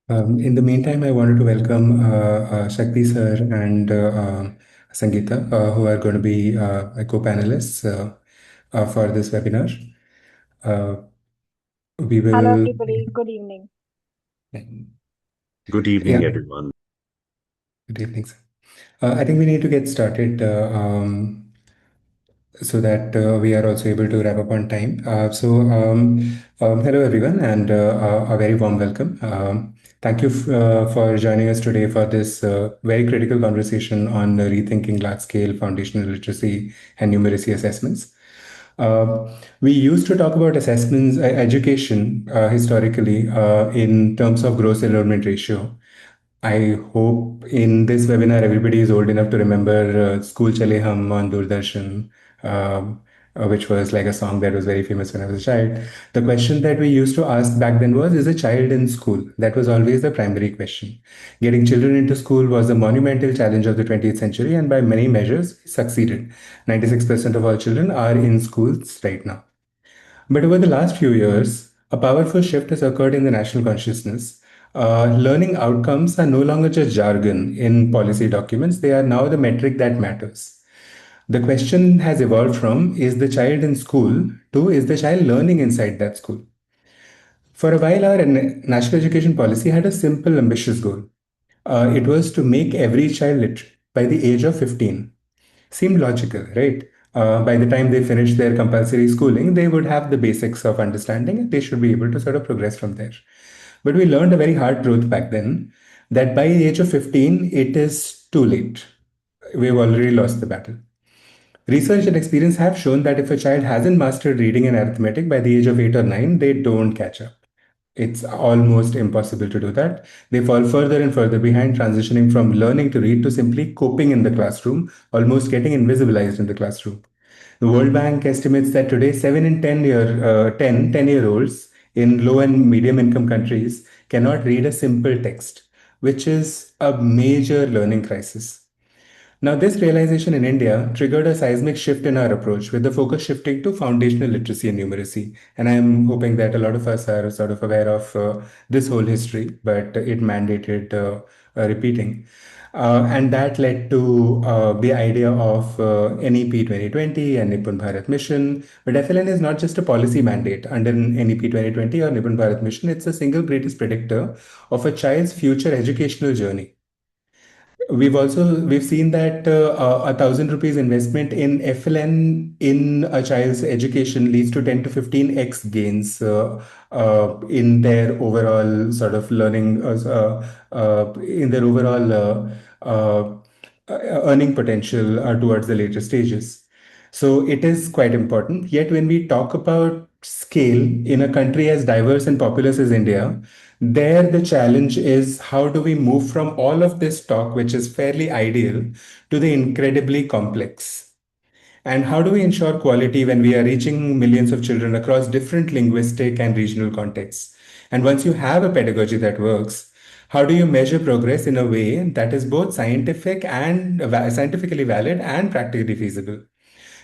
In the meantime, I wanted to welcome Shakti sir and Sangeeta, who are going to be co-panelists for this webinar. Uh, we Hello, will, everybody. Good evening. Good yeah, evening, everyone. good evening, sir. I think we need to get started. So that we are also able to wrap up on time. Hello everyone, and a very warm welcome. Thank you for joining us today for this very critical conversation on rethinking large-scale foundational literacy and numeracy assessments. We used to talk about assessments, education historically in terms of gross enrollment ratio. I hope in this webinar everybody is old enough to remember School Chale Hum on Doordarshan, which was like a song that was very famous when I was a child. The question that we used to ask back then was, is a child in school? That was always the primary question. Getting children into school was the monumental challenge of the 20th century, and by many measures, we succeeded. 96% of all children are in schools right now. But over the last few years, a powerful shift has occurred in the national consciousness. Learning outcomes are no longer just jargon in policy documents, they are now the metric that matters. The question has evolved from is the child in school to is the child learning inside that school? For a while, our national education policy had a simple, ambitious goal. It was to make every child literate by the age of 15. Seemed logical, right? By the time they finish their compulsory schooling, they would have the basics of understanding and they should be able to sort of progress from there. But we learned a very hard truth back then that by the age of 15, it is too late. We've already lost the battle. Research and experience have shown that if a child hasn't mastered reading and arithmetic by the age of 8 or 9, they don't catch up. It's almost impossible to do that. They fall further and further behind, transitioning from learning to read to simply coping in the classroom, almost getting invisibilized in the classroom. The World Bank estimates that today 7 in 10-year-olds in low and medium income countries cannot read a simple text, which is a major learning crisis. Now, this realization in India triggered a seismic shift in our approach, with the focus shifting to foundational literacy and numeracy. And I'm hoping that a lot of us are sort of aware of this whole history, but it mandated repeating. And that led to the idea of NEP 2020 and Nipun Bharat Mission. But FLN is not just a policy mandate under NEP 2020 or Nipun Bharat Mission, it's the single greatest predictor of a child's future educational journey. We've seen that 1,000 rupees investment in FLN in a child's education leads to 10 to 15x gains in their overall sort of learning, in their overall earning potential towards the later stages. So it is quite important. Yet when we talk about scale in a country as diverse and populous as India, there, the challenge is how do we move from all of this talk, which is fairly ideal, to the incredibly complex? And how do we ensure quality when we are reaching millions of children across different linguistic and regional contexts? And once you have a pedagogy that works, how do you measure progress in a way that is both scientifically valid and practically feasible?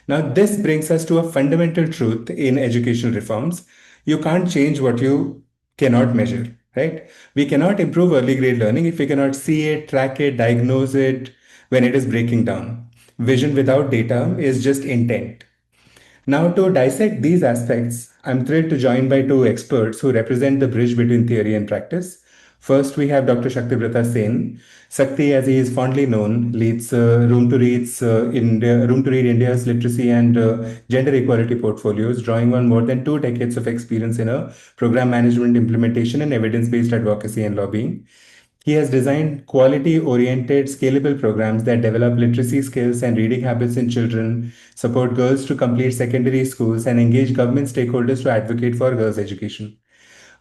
Now, this brings us to a fundamental truth in educational reforms. You can't change what you cannot measure, right? We cannot improve early grade learning if we cannot see it, track it, diagnose it when it is breaking down. Vision without data is just intent. Now, to dissect these aspects, I'm thrilled to join by two experts who represent the bridge between theory and practice. First, we have Dr. Shaktibrata Sen. Sakti, as he is fondly known, leads Room to Read India's literacy and gender equality portfolios, drawing on more than 2 decades of experience in a program management, implementation, and evidence-based advocacy and lobbying. He has designed quality oriented, scalable programs that develop literacy skills and reading habits in children, support girls to complete secondary schools, and engage government stakeholders to advocate for girls' education.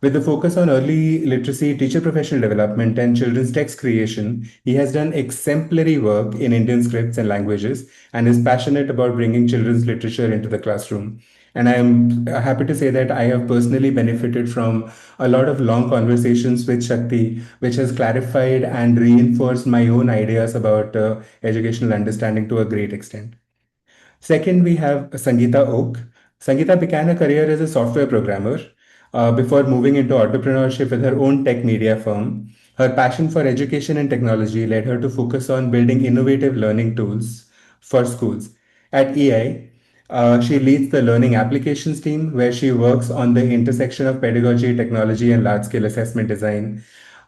With the focus on early literacy, teacher professional development, and children's text creation, he has done exemplary work in Indian scripts and languages and is passionate about bringing children's literature into the classroom. And I am happy to say that I have personally benefited from a lot of long conversations with Shakti, which has clarified and reinforced my own ideas about educational understanding to a great extent. Second, we have Sangeeta Oak. Sangeeta began her career as a software programmer. before moving into entrepreneurship with her own tech media firm. Her passion for education and technology led her to focus on building innovative learning tools for schools. At EI, she leads the learning applications team, where she works on the intersection of pedagogy, technology, and large scale assessment design.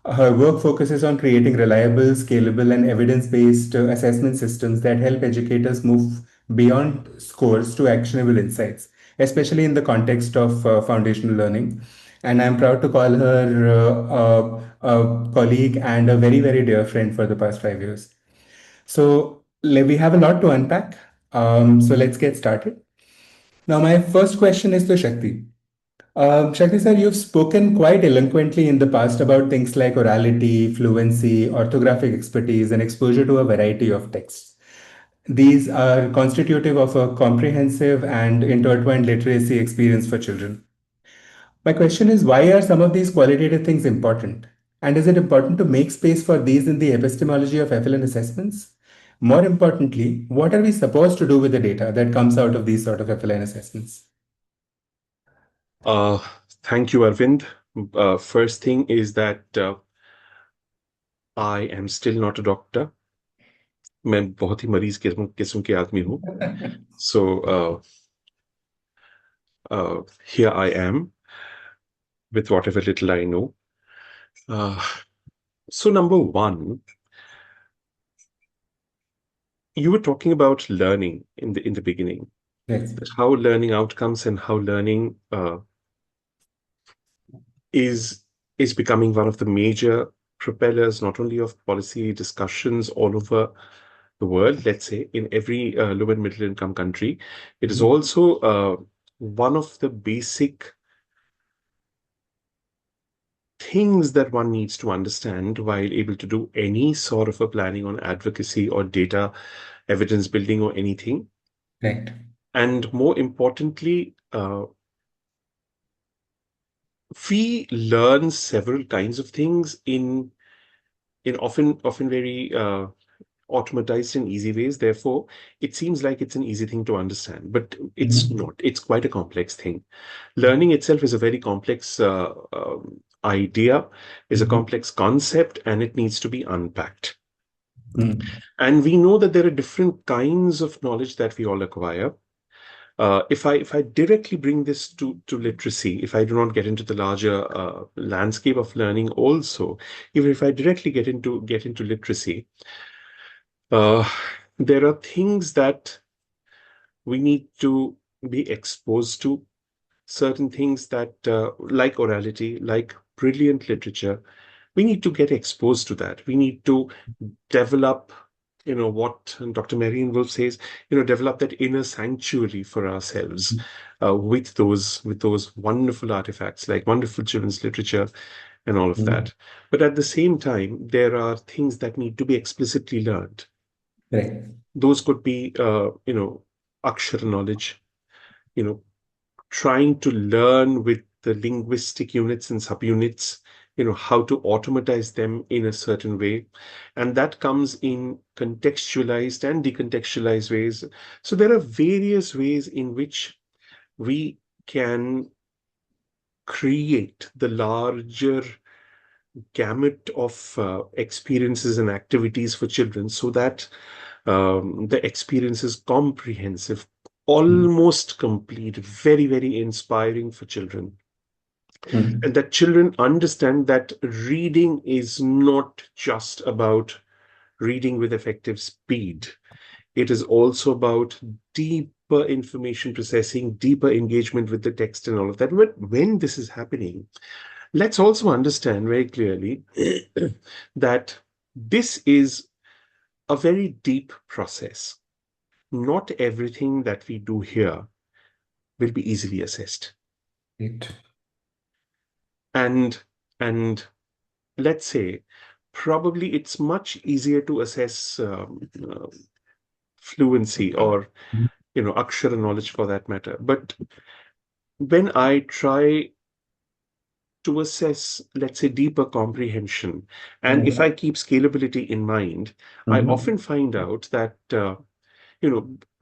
Her work focuses on creating reliable, scalable, and evidence based assessment systems that help educators move beyond scores to actionable insights, especially in the context of foundational learning. And I'm proud to call her a colleague and a very, very dear friend for the past 5 years. So we have a lot to unpack. So let's get started. Now, my first question is to Shakti. Shakti sir, you've spoken quite eloquently in the past about things like orality, fluency, orthographic expertise, and exposure to a variety of texts. These are constitutive of a comprehensive and intertwined literacy experience for children. My question is, why are some of these qualitative things important? And is it important to make space for these in the epistemology of FLN assessments? More importantly, what are we supposed to do with the data that comes out of these sort of FLN assessments? Uh, Thank you, Arvind. First thing is that I am still not a doctor. मैं बहुत ही मरीज किस्म के आदमी हूँ. So here I am with whatever little I know. So number one, you were talking about learning in the beginning, Yes. how learning outcomes and how learning is becoming one of the major propellers, not only of policy discussions all over the world, let's say in every low and middle income country. It is also one of the basic things that one needs to understand while able to do any sort of a planning on advocacy or data evidence building or anything. Right. And more importantly, we learn several kinds of things in often very automatized and easy ways. Therefore, it seems like it's an easy thing to understand, but it's not. It's quite a complex thing. Learning itself is a very complex idea, is a complex concept, and it needs to be unpacked. And we know that there are different kinds of knowledge that we all acquire. If I directly bring this to literacy, if I do not get into the larger landscape of learning, also, even if I directly get into literacy, uh, there are things that we need to be exposed to, certain things that, like orality, like brilliant literature, we need to get exposed to that. We need to develop, what Dr. Marian Wolf says, develop that inner sanctuary for ourselves with those wonderful artifacts, like wonderful children's literature and all of that. But at the same time, there are things that need to be explicitly learned. Right. Those could be, akshara knowledge, trying to learn with the linguistic units and subunits, how to automatize them in a certain way. And that comes in contextualized and decontextualized ways. So there are various ways in which we can create the larger gamut of experiences and activities for children so that the experience is comprehensive, almost complete, very, very inspiring for children. And that children understand that reading is not just about reading with effective speed. It is also about deeper information processing, deeper engagement with the text and all of that. But when this is happening, let's also understand very clearly that this is a very deep process. Not everything that we do here will be easily assessed. Right. And let's say probably it's much easier to assess fluency or akshara knowledge for that matter. But when I try to assess, let's say, deeper comprehension, and if I keep scalability in mind, I often find out that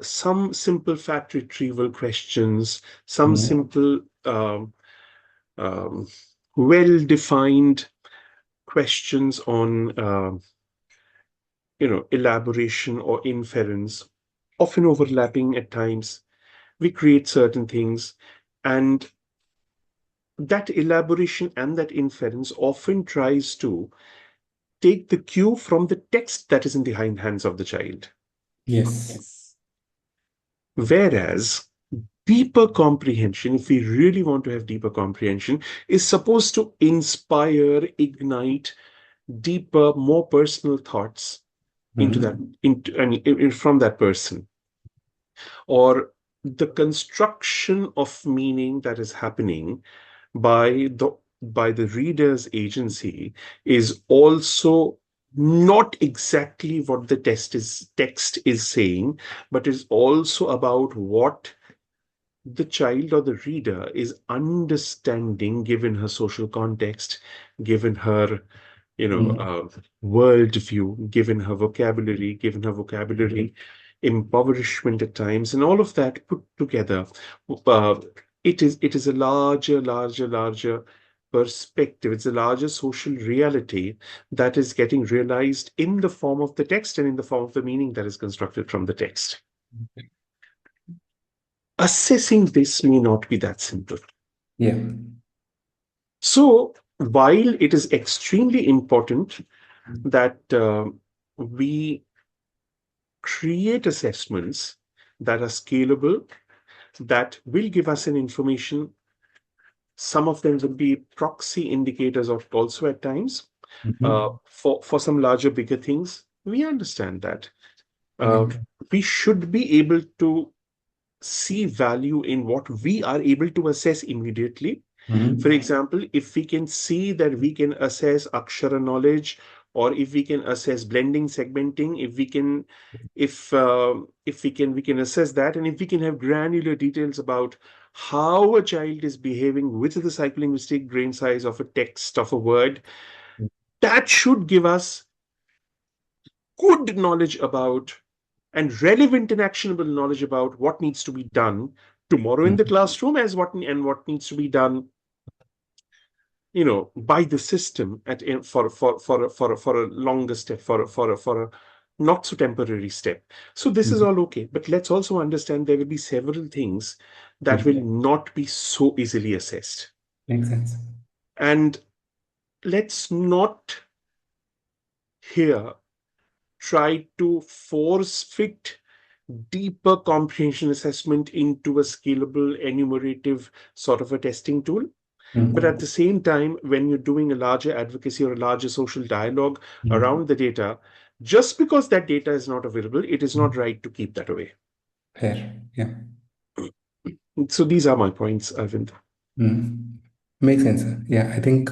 some simple fact retrieval questions, some simple um, well-defined questions on elaboration or inference, often overlapping at times. We create certain things, and that elaboration and that inference often tries to take the cue from the text that is in the hands of the child. Yes. Whereas deeper comprehension, if we really want to have deeper comprehension, is supposed to inspire, ignite deeper, more personal thoughts into that, Mhm. from that person, or the construction of meaning that is happening by the reader's agency is also not exactly what the text is saying, but is also about what the child or the reader is understanding given her social context, given her Mhm. worldview, given her vocabulary impoverishment at times, and all of that put together. uh, it is a larger perspective. It's a larger social reality that is getting realized in the form of the text and in the form of the meaning that is constructed from the text. Assessing this may not be that simple. Yeah. So, while it is extremely important that we create assessments that are scalable, that will give us an information, some of them will be proxy indicators of also at times, Mhm. for some larger, bigger things. We understand that. Uh, Correct. we should be able to see value in what we are able to assess immediately. For Mhm. example, if we can see that we can assess Akshara knowledge, or if we can assess blending, segmenting, if we can assess that, and if we can have granular details about how a child is behaving with the psycholinguistic grain size of a text of a word, that should give us good knowledge about and relevant and actionable knowledge about what needs to be done tomorrow in the Mhm. classroom, as what needs to be done by the system for a longer step, for a not so temporary step. So this is Mhm. all okay, but let's also understand there will be several things that will Mhm. not be so easily assessed, Makes sense. and let's not here try to force fit deeper comprehension assessment into a scalable enumerative sort of a testing tool. But at the Mhm. same time, when you're doing a larger advocacy or a larger social dialogue Mhm. around the data, just because that data is not available, it is not Mhm. right to keep that away. Fair. Yeah. So these are my points, Arvind. Mm. Makes sense. Yeah, I think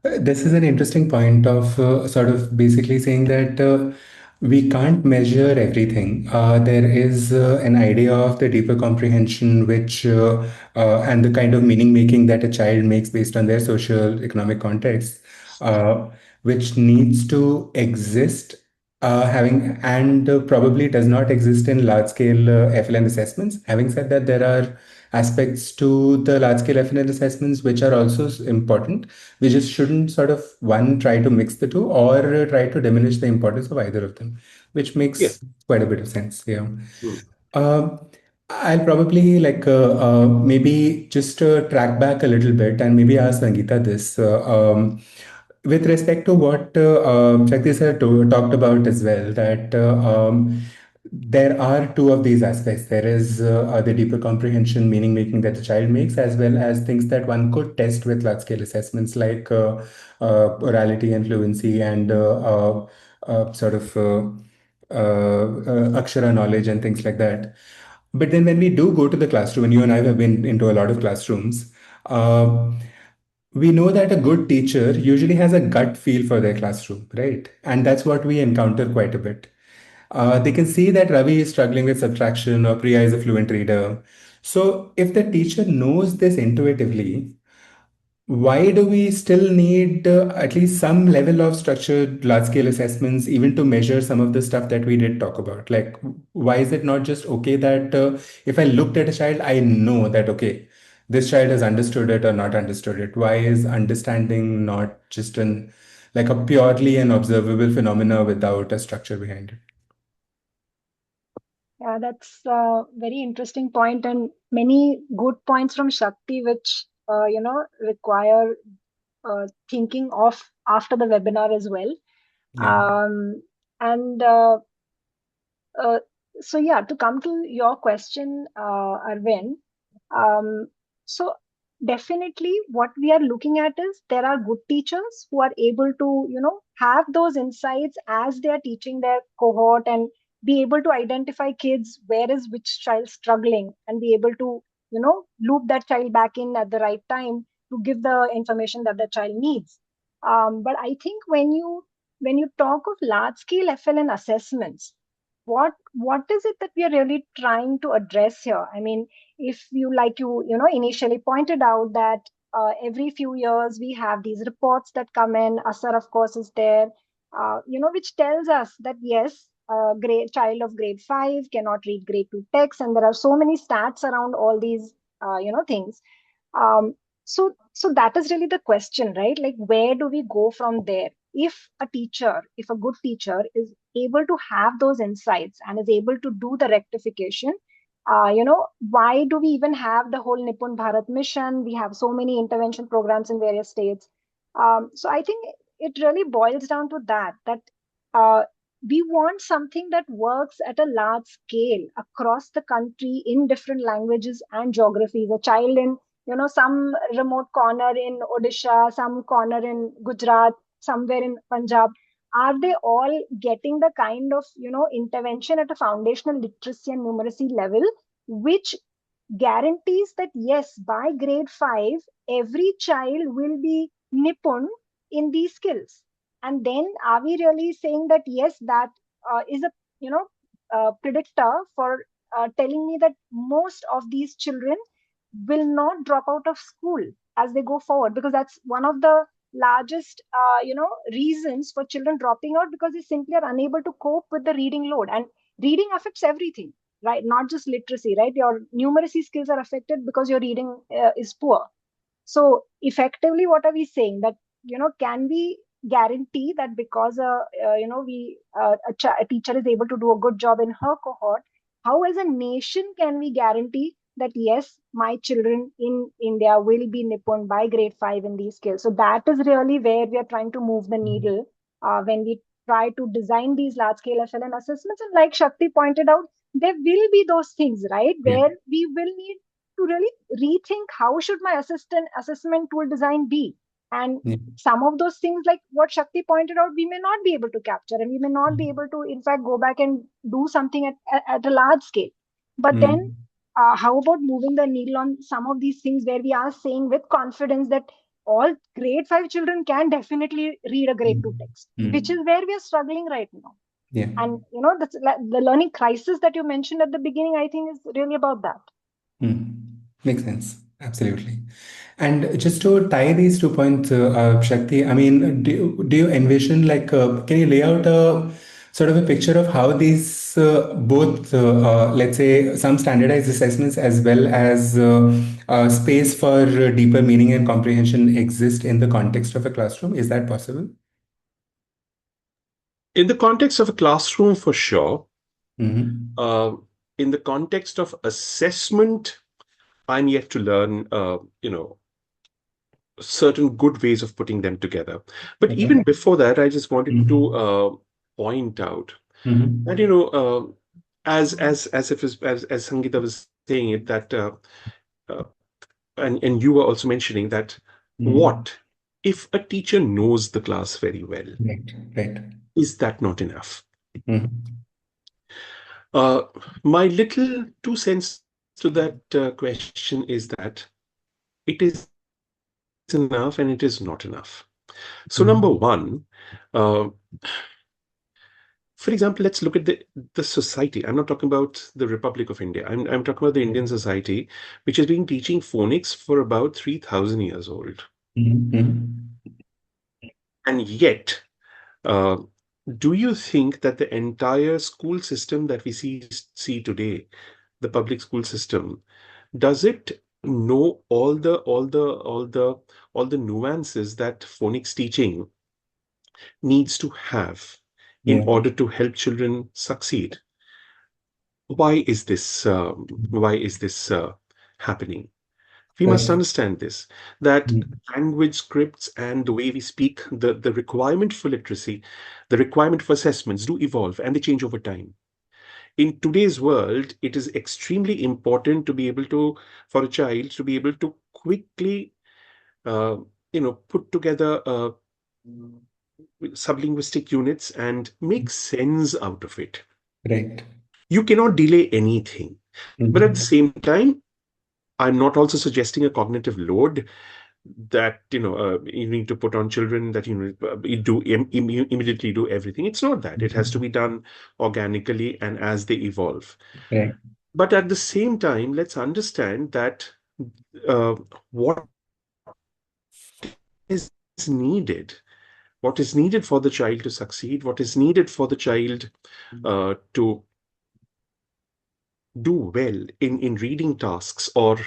this is an interesting point of sort of basically saying that we can't measure everything. There is an idea of the deeper comprehension, which and the kind of meaning making that a child makes based on their social economic context, uh, which needs to exist, having and probably does not exist in large scale FLN assessments. Having said that, there are aspects to the large scale FNL assessments which are also important. We just shouldn't sort of one try to mix the two or try to diminish the importance of either of them, which Yeah. makes quite a bit of sense. Yeah. Mm. Um, I'll probably like maybe just track back a little bit and maybe ask Sangeeta this. With respect to what Shakti sir talked about as well, that there are two of these aspects. There is the deeper comprehension, meaning making that the child makes, as well as things that one could test with large scale assessments like orality and fluency and sort of Akshara knowledge and things like that. But then when we do go to the classroom, and you and I have been into a lot of classrooms, uh, we know that a good teacher usually has a gut feel for their classroom, right? And that's what we encounter quite a bit. They can see that Ravi is struggling with subtraction or Priya is a fluent reader. So, if the teacher knows this intuitively, why do we still need at least some level of structured large scale assessments, even to measure some of the stuff that we did talk about? Like, why is it not just okay that if I looked at a child, I know that, okay, this child has understood it or not understood it? Why is understanding not just like a purely an observable phenomena without a structure behind it? Yeah, that's a very interesting point, and many good points from Shakti, which require thinking of after the webinar as well. Yeah. Um, and uh, so yeah, to come to your question, Arvind, um, so definitely what we are looking at is there are good teachers who are able to, have those insights as they are teaching their cohort and be able to identify kids where is which child struggling and be able to, loop that child back in at the right time to give the information that the child needs. But I think when you talk of large scale FLN assessments, what is it that we are really trying to address here? I mean, if you like you initially pointed out that every few years we have these reports that come in. Asar, of course, is there, which tells us that yes, a grade child of grade 5 cannot read grade 2 text, and there are so many stats around all these things. Um, so that is really the question, right? Like, where do we go from there? If a good teacher is able to have those insights and is able to do the rectification, why do we even have the whole Nipun Bharat mission? We have so many intervention programs in various states. So I think it really boils down to that uh, we want something that works at a large scale across the country in different languages and geographies. A child in some remote corner in Odisha, some corner in Gujarat, somewhere in Punjab, are they all getting the kind of intervention at a foundational literacy and numeracy level, which guarantees that yes, by grade 5 every child will be nipun in these skills? And then are we really saying that yes, that is a predictor for telling me that most of these children will not drop out of school as they go forward? Because that's one of the largest reasons for children dropping out, because they simply are unable to cope with the reading load. And reading affects everything, right? Not just literacy, right? Your numeracy skills are affected because your reading is poor. So effectively, what are we saying? That can we guarantee that because a teacher is able to do a good job in her cohort, how as a nation can we guarantee that yes, my children in India will be Nippon by grade 5 in these skills? So that is really where we are trying to move the needle when we try to design these large scale FLN assessments. And like Shakti pointed out, there will be those things, right, Yeah. where we will need to really rethink how should my assessment tool design be. And Yeah. some of those things, like what Shakti pointed out, we may not be able to capture, and we may not be able to in fact go back and do something at a large scale. But then Mm. how about moving the needle on some of these things where we are saying with confidence that all grade 5 children can definitely read a grade 2 Mm. text, which is Mm. where we are struggling right now. Yeah. And the learning crisis that you mentioned at the beginning, I think, is really about that. Makes sense. Absolutely. And just to tie these 2 points, Shakti, I mean, do you envision like, can you lay out a sort of a picture of how these both, let's say, some standardized assessments as well as space for deeper meaning and comprehension exist in the context of a classroom? Is that possible? In the context of a classroom, for sure. Mm-hmm. In the context of assessment, I'm yet to learn, certain good ways of putting them together. But Okay. even before that, I just wanted Mm-hmm. to point out that, Mm-hmm. as if as Sangeeta was saying it, that uh, and you were also mentioning that, Mm-hmm. what if a teacher knows the class very well? Right. Right. Is that not enough? Mm-hmm. Uh, my little 2 cents to that question is that it is enough and it is not enough. So, number Mm-hmm. one, uh, for example, let's look at the society. I'm not talking about the Republic of India. I'm talking about the Indian society, which has been teaching phonics for about 3,000 years old. Mm-hmm. And yet, uh, do you think that the entire school system that we see today, the public school system, does it know all the nuances that phonics teaching needs to have in Yeah. order to help children succeed. Why is this? Why is this happening? We must Right. understand this, that Mm. language scripts and the way we speak, the requirement for literacy, the requirement for assessments do evolve and they change over time. In today's world, it is extremely important to be able to, for a child to be able to quickly, uh, put together sublinguistic units and make sense out of it. Right. You cannot delay anything. But at the Mhm. same time, I'm not also suggesting a cognitive load that you need to put on children, that you do immediately do everything. It's not that. It has to Mhm. be done organically and as they evolve. Right. But at the same time, let's understand that uh, what is needed, what is needed for the child to succeed, what is needed for the child to do well in reading tasks or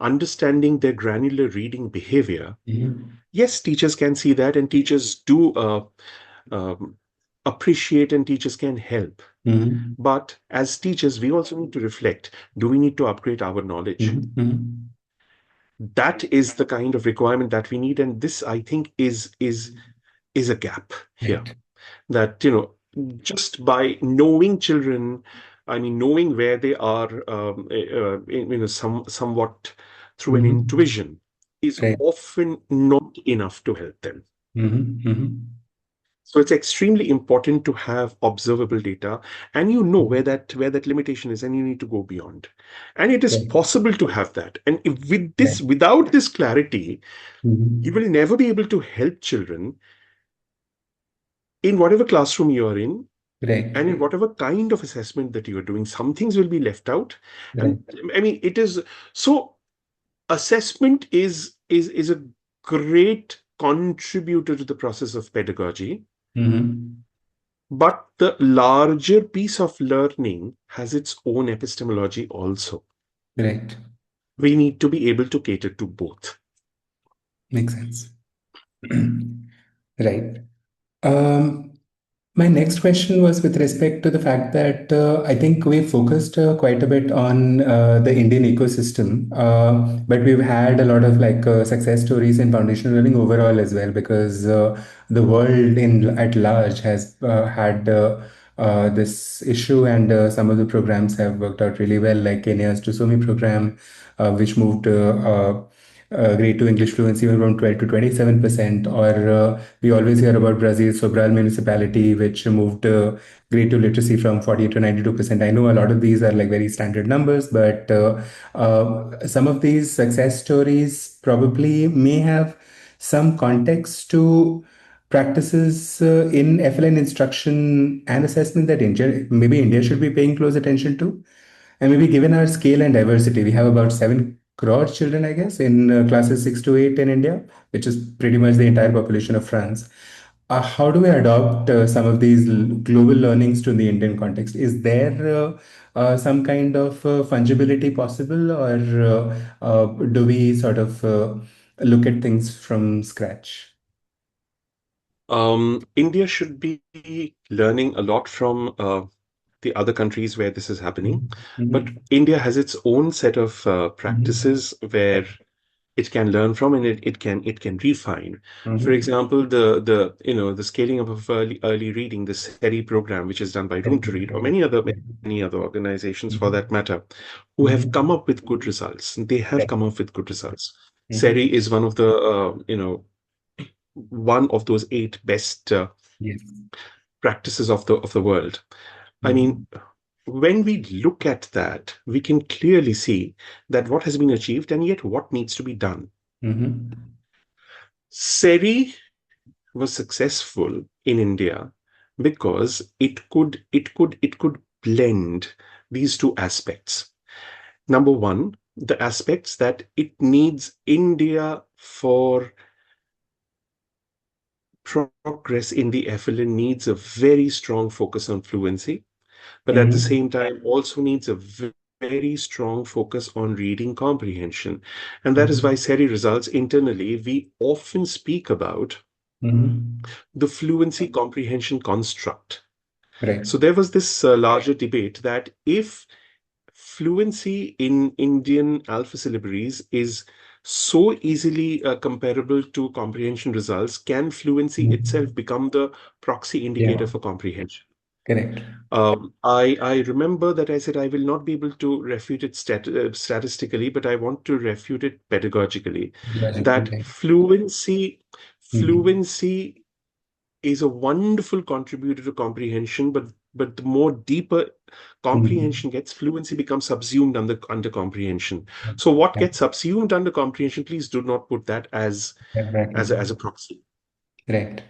understanding their granular reading behavior. Mhm. Yes, teachers can see that, and teachers do um, appreciate, and teachers can help. Mhm. But as teachers, we also need to reflect, do we need to upgrade our knowledge? Mhm. Mhm. That is the kind of requirement that we need, and this, I think, is a gap here. Right. That just by knowing children, I mean, knowing where they are, somewhat through an Mhm. intuition, is Right. often not enough to help them. Mhm. Mhm. So it's extremely important to have observable data, and where that limitation is, and you need to go beyond. And it is Right. possible to have that. And Right. without this clarity, you Mhm. will never be able to help children in whatever classroom you are in, Right. and in whatever kind of assessment that you are doing. Some things will be left out, Right. and I mean, it is so. Assessment is a great contributor to the process of pedagogy. Mhm. But the larger piece of learning has its own epistemology also. Right. We need to be able to cater to both. Makes sense. Right. Um, My next question was with respect to the fact that I think we focused quite a bit on the Indian ecosystem, but we've had a lot of success stories in foundational learning overall as well, because the world in at large has had this issue, and some of the programs have worked out really well, like Kenya's Tusomi program, which moved grade 2 English fluency from 12 to 27%, or we always hear about Brazil's Sobral municipality, which moved grade 2 literacy from 48 to 92%. I know a lot of these are like very standard numbers, but some of these success stories probably may have some context to practices in FLN instruction and assessment that maybe India should be paying close attention to. And maybe given our scale and diversity, we have about 7 crore children, I guess, in classes 6 to 8 in India, which is pretty much the entire population of France. How do we adopt some of these global learnings to the Indian context? Is there some kind of fungibility possible, or do we sort of look at things from scratch? India should be learning a lot from the other countries where this is happening, Mhm. but Mhm. India has its own set of Mhm. practices where it can learn from, and it can refine. For Mhm. example, the scaling up of early reading, the SERI program, which is done by Room Right, to right, Read, or right. many other organizations for that Mhm. matter, who have come Mhm. up with good results. They have Right. come up with good results. Mhm. SERI is one of those 8 best Yes. practices of the world. I mean, Mhm. when we look at that, we can clearly see that what has been achieved and yet what needs to be done. Mhm. SERI was successful in India because it could blend these two aspects. Number one, the aspects that it needs India for progress in the FLN needs a very strong focus on fluency, but at the Mhm. same time also needs a very strong focus on reading comprehension. And that is why SERI results internally, we often speak about Mhm. the fluency comprehension construct. Right. So there was this larger debate that if fluency in Indian alpha syllabaries is so easily comparable to comprehension results, can fluency itself Mhm. become the proxy indicator Yeah, for comprehension? correct. I remember that I said I will not be able to refute it statistically, but I want to refute it pedagogically. Logically, That right. Mhm. fluency is a wonderful contributor to comprehension, but the more deeper Mhm. comprehension gets, fluency becomes subsumed under comprehension. So what Yeah, gets subsumed under comprehension, please do not put that exactly. as a proxy. Right.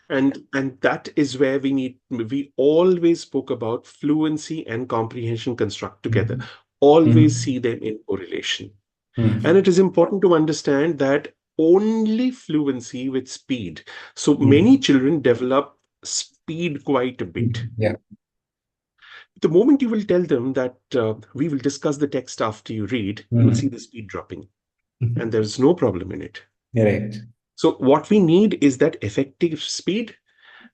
And that is where we always spoke about fluency and comprehension construct together. Mhm. Always Mhm. see them in correlation. And Mhm. it is important to understand that only fluency with speed. So many Mhm. children develop speed quite a bit. Yeah. The moment you will tell them that we will discuss the text after you read, you will see Mhm. the speed dropping, and there's no problem in it. Right. So what we need is that effective speed,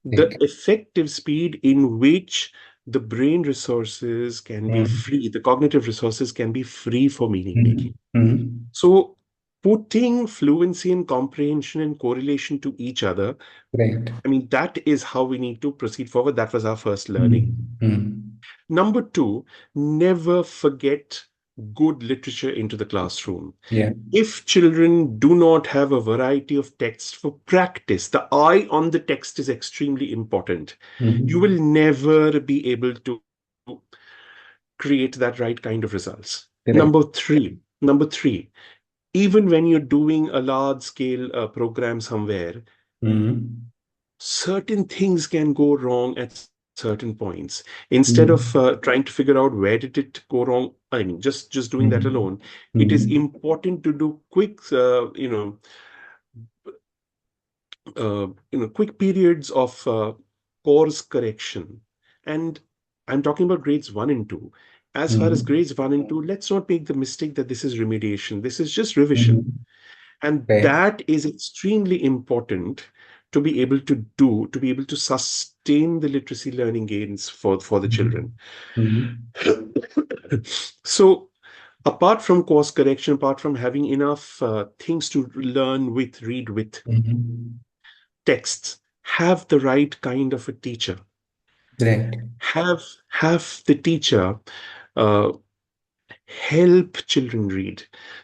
the Right. effective speed in which the brain resources can be Mhm. free, the cognitive resources can be free for meaning making. Mhm. Mhm. So, putting fluency and comprehension in correlation to each other, Right. I mean, that is how we need to proceed forward. That was our first learning. Mhm. Mhm. Number two, never forget good literature into the classroom. Yeah. If children do not have a variety of texts for practice, the eye on the text is extremely important. You will Mhm. never be able to create that right kind of results. Correct. Number three, even when you're doing a large scale program somewhere, Mhm. certain things can go wrong at certain points. Instead of Mhm. trying to figure out where did it go wrong, I mean, just doing that Mhm. alone, it is Mhm. important to do quick periods of course correction. And I'm talking about grades 1 and 2. As far as Mhm. grades 1 and 2, let's not make the mistake that this is remediation. This is just revision. Mhm. And Right. that is extremely important to be able to do, to be able to sustain the literacy learning gains for the children. Mhm. Mhm. So, apart from course correction, apart from having enough things to learn with, read with, Mhm. texts, have the right kind of a teacher. Right. Have the teacher uh, help children read.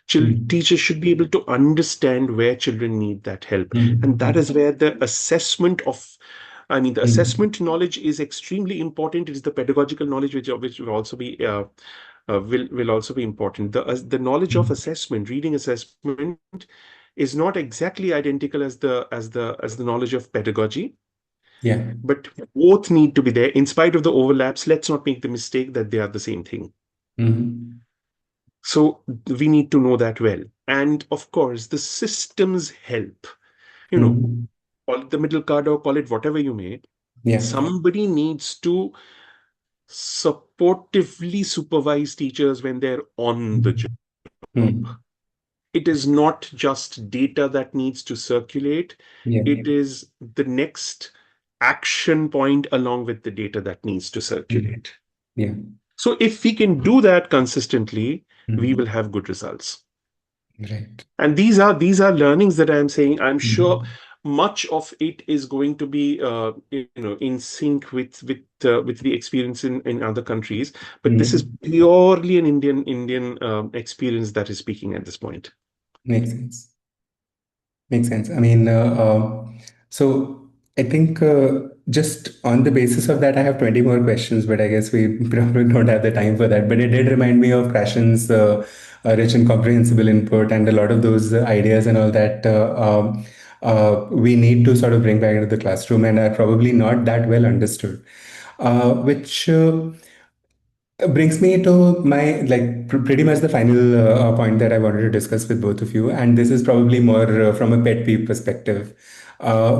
Mhm. Teachers should be able to understand where children need that help. And that is Mhm. where the Mhm. assessment knowledge is extremely important. It is the pedagogical knowledge which will also be will also be important. The knowledge of Mhm. assessment, reading assessment, is not exactly identical as the knowledge of pedagogy, Yeah. but both need to be there. In spite of the overlaps, let's not make the mistake that they are the same thing. Mhm. So we need to know that well. And of course, the systems help. You know, Mhm. call it the middle card or call it whatever you may. Yeah. Somebody needs to supportively supervise teachers when they're on the job. Mhm. It is not just data that needs to circulate, Yeah. it is the next action point along with the data that needs to Mhm. circulate. Yeah. So if we can do that consistently, we will Mhm. have good results. Right. And these are learnings that I'm saying. I'm sure Mhm. much of it is going to be in sync with the experience in other countries. But this is Mhm. purely an Indian experience that is speaking at this point. Makes sense. Makes sense. I mean, so I think just on the basis of that, I have 20 more questions, but I guess we probably don't have the time for that. But it did remind me of Prashan's rich and comprehensible input and a lot of those ideas and all that we need to sort of bring back into the classroom and are probably not that well understood. Which brings me to my like pretty much the final point that I wanted to discuss with both of you, and this is probably more from a pet peeve perspective.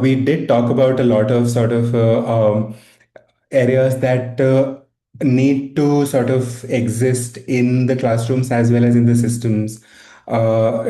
We did talk about a lot of sort of areas that need to sort of exist in the classrooms as well as in the systems for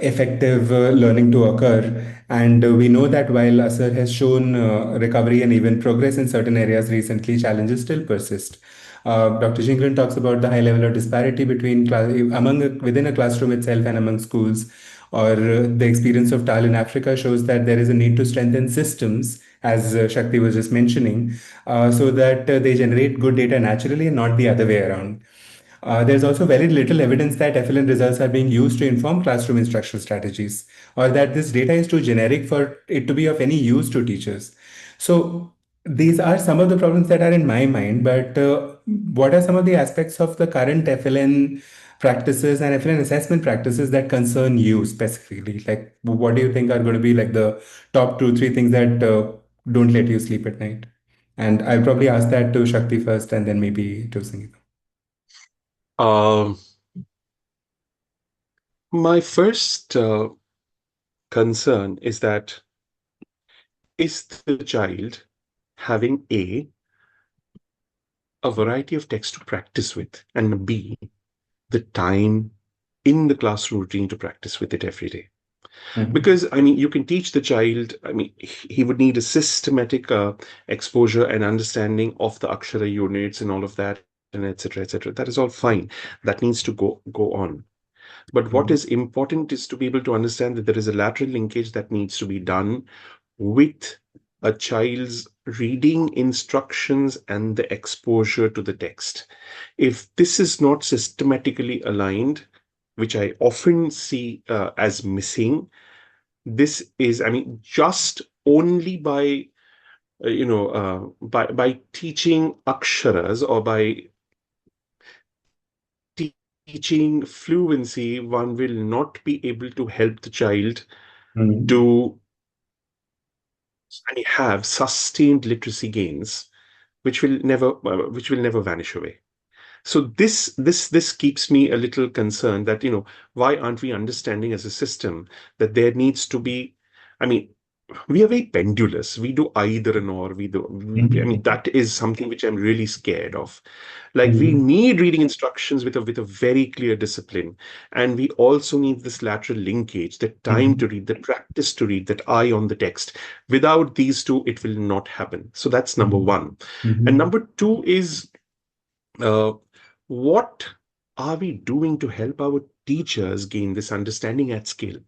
effective learning to occur. And we know that while ASER has shown recovery and even progress in certain areas recently, challenges still persist. Dr. Jingran talks about the high level of disparity between within a classroom itself and among schools, or the experience of TAL in Africa shows that there is a need to strengthen systems, as Shakti was just mentioning, so that they generate good data naturally and not the other way around. There's also very little evidence that FLN results are being used to inform classroom instructional strategies, or that this data is too generic for it to be of any use to teachers. So these are some of the problems that are in my mind, but what are some of the aspects of the current FLN practices and FLN assessment practices that concern you specifically? Like, what do you think are going to be like the top two, three things that don't let you sleep at night? And I'll probably ask that to Shakti first and then maybe to Sangeeta. Um, my first concern is that is the child having a variety of text to practice with, and B, the time in the classroom routine to practice with it every day. Because, I mean, you can teach the child, I mean, he would need a systematic exposure and understanding of the Akshara units and all of that, and etc., etc. That is all fine. That needs to go on. But what is important is to be able to understand that there is a lateral linkage that needs to be done with a child's reading instructions and the exposure to the text. If this is not systematically aligned, which I often see as missing, this is, I mean, just only by by teaching aksharas or by teaching fluency, one will not be able to help the child Mhm. to have sustained literacy gains, which will never vanish away. So this keeps me a little concerned that, why aren't we understanding as a system that there needs to be, I mean, we are very pendulous. We do either and or. I mean, Mhm. that is something which I'm really scared of. Like, we Mhm. need reading instructions with a very clear discipline, and we also need this lateral linkage, the time to Mhm. read, the practice to read, that eye on the text. Without these two, it will not happen. So that's number Mhm. one. And Mhm. number two is, uh, what are we doing to help our teachers gain this understanding at scale?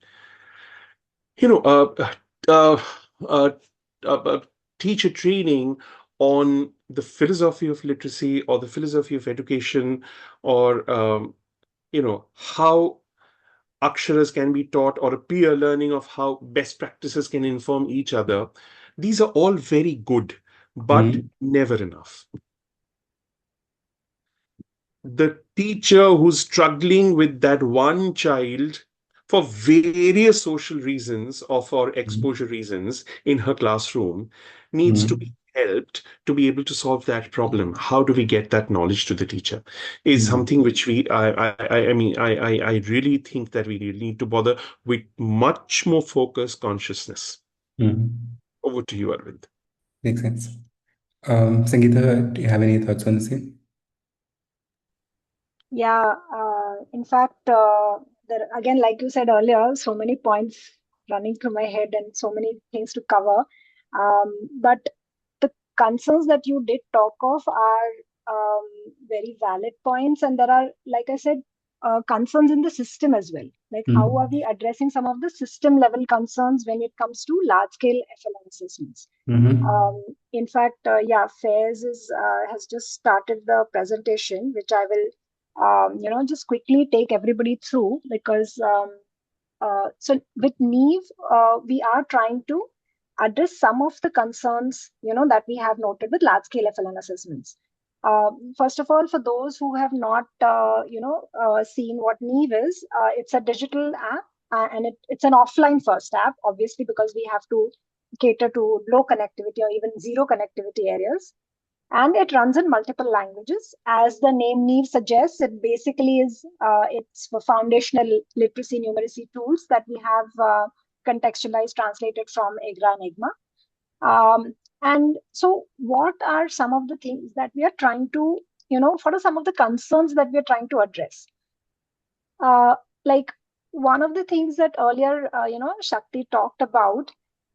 You know, uh, uh, uh, teacher training on the philosophy of literacy or the philosophy of education, or how aksharas can be taught, or a peer learning of how best practices can inform each other. These are all very good, but Mhm. never enough. The teacher who's struggling with that one child for various social reasons or for exposure reasons in her classroom needs to be Mhm. helped to be able to solve that problem. How do we get that knowledge to the teacher is Mhm. something which I mean, I really think that we really need to bother with much more focused consciousness. Mhm. Over to you, Arvind. Makes sense. Sangeeta, do you have any thoughts on the same? Yeah, in fact, there again, like you said earlier, so many points running through my head and so many things to cover. But the concerns that you did talk of are very valid points, and there are, like I said, concerns in the system as well. Like, how are Mhm. we addressing some of the system level concerns when it comes to large scale FLN assessments? Mhm. Um, in fact, yeah, FAIRS has just started the presentation, which I will, just quickly take everybody through because so with Neve, we are trying to address some of the concerns, that we have noted with large scale FLN assessments. First of all, for those who have not, seen what Neve is, it's a digital app and it's an offline first app, obviously, because we have to cater to low connectivity or even zero connectivity areas. And it runs in multiple languages. As the name Neve suggests, it basically is it's for foundational literacy numeracy tools that we have contextualized, translated from EGRA and EGMA. And so, what are some of the things that we are trying to, what are some of the concerns that we are trying to address? Uh, like one of the things that earlier, Shakti talked about,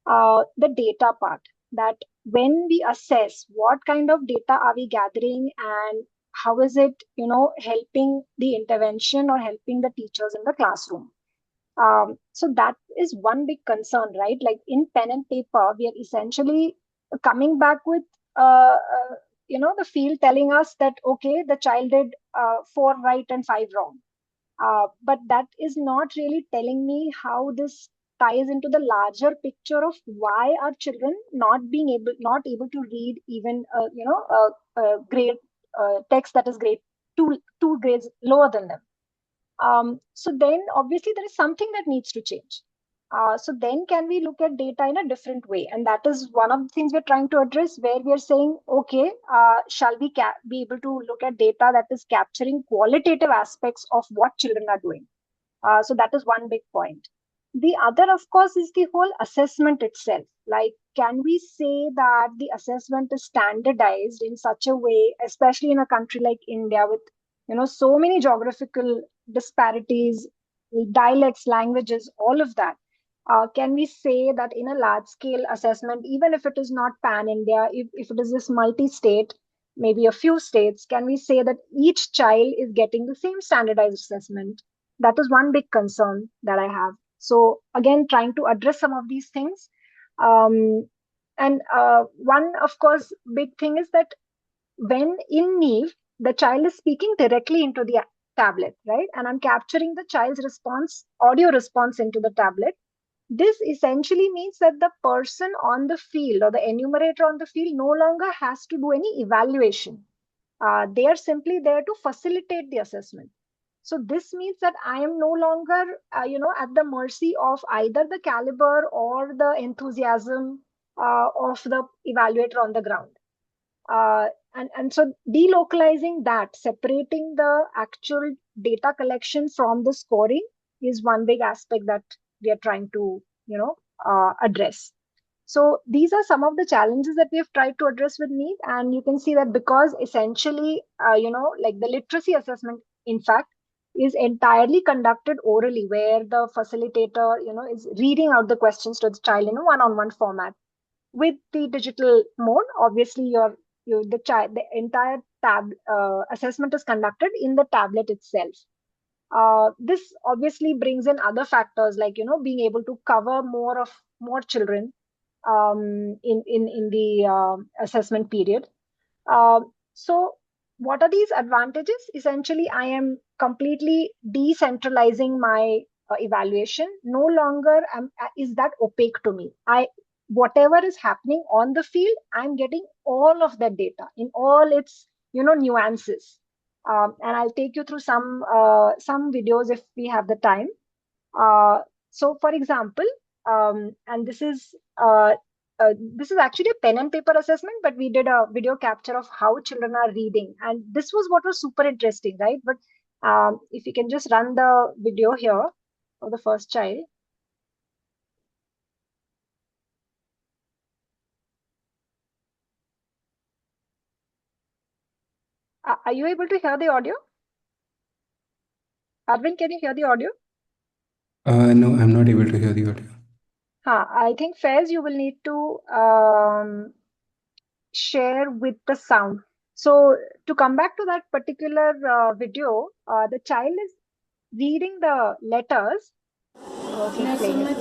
the data part, that when we assess what kind of data are we gathering and how is it, helping the intervention or helping the teachers in the classroom. So that is one big concern, right? Like in pen and paper, we are essentially coming back with, the field telling us that, okay, the child did four right and five wrong. But that is not really telling me how this ties into the larger picture of why are children not able to read even, a grade text that is grade two grades lower than them. So then obviously there is something that needs to change. So then can we look at data in a different way? And that is one of the things we're trying to address, where we are saying, okay, shall we be able to look at data that is capturing qualitative aspects of what children are doing? So that is one big point. The other, of course, is the whole assessment itself. Like, can we say that the assessment is standardized in such a way, especially in a country like India with, so many geographical disparities, dialects, languages, all of that? Can we say that in a large scale assessment, even if it is not pan India, if it is this multi state, maybe a few states, can we say that each child is getting the same standardized assessment? That is one big concern that I have. So again, trying to address some of these things. And one, of course, big thing is that when in Neve, the child is speaking directly into the tablet, right? And I'm capturing the child's response, audio response into the tablet. This essentially means that the person on the field or the enumerator on the field no longer has to do any evaluation. They are simply there to facilitate the assessment. So this means that I am no longer, at the mercy of either the caliber or the enthusiasm of the evaluator on the ground. And so delocalizing that, separating the actual data collection from the scoring is one big aspect that we are trying to, address. So these are some of the challenges that we have tried to address with NEET. And you can see that because essentially, like the literacy assessment, in fact, is entirely conducted orally, where the facilitator, is reading out the questions to the child in a one-on-one format. With the digital mode, obviously, the entire assessment is conducted in the tablet itself. This obviously brings in other factors like, being able to cover more children in the assessment period. So what are these advantages? Essentially, I am completely decentralizing my evaluation. No longer is that opaque to me. Whatever is happening on the field, I'm getting all of that data in all its nuances. And I'll take you through some videos if we have the time. So, for example, and this is actually a pen and paper assessment, but we did a video capture of how children are reading, and this was what was super interesting, right? But if you can just run the video here of the first child. Are you able to hear the audio? Arvind, can you hear the audio? No, I'm not able to hear the audio. I think Faiz, you will need to share with the sound. So to come back to that particular video, the child is reading the letters. He's playing it.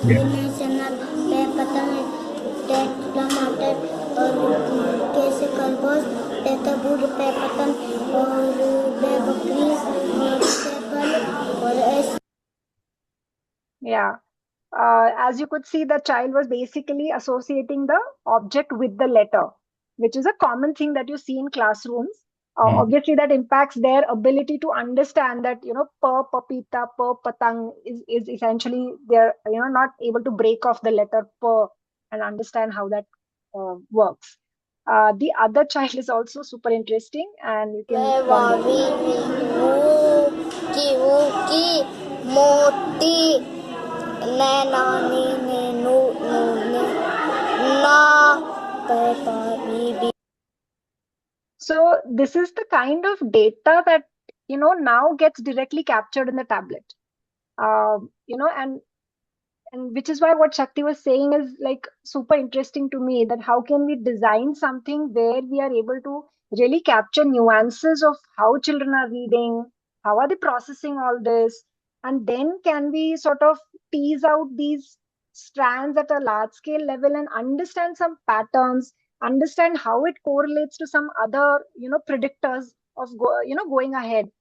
Yeah. Yeah. As you could see, the child was basically associating the object with the letter, which is a common thing that you see in classrooms. Obviously, that impacts their ability to understand that, per papita, per patang is essentially they're, not able to break off the letter per and understand how that works. The other child is also super interesting, and you can run the So this is the kind of data that now gets directly captured in the tablet. And which is why what Shakti was saying is like super interesting to me, that how can we design something where we are able to really capture nuances of how children are reading, how are they processing all this, and then can we sort of tease out these strands at a large scale level and understand some patterns, understand how it correlates to some other predictors of going ahead.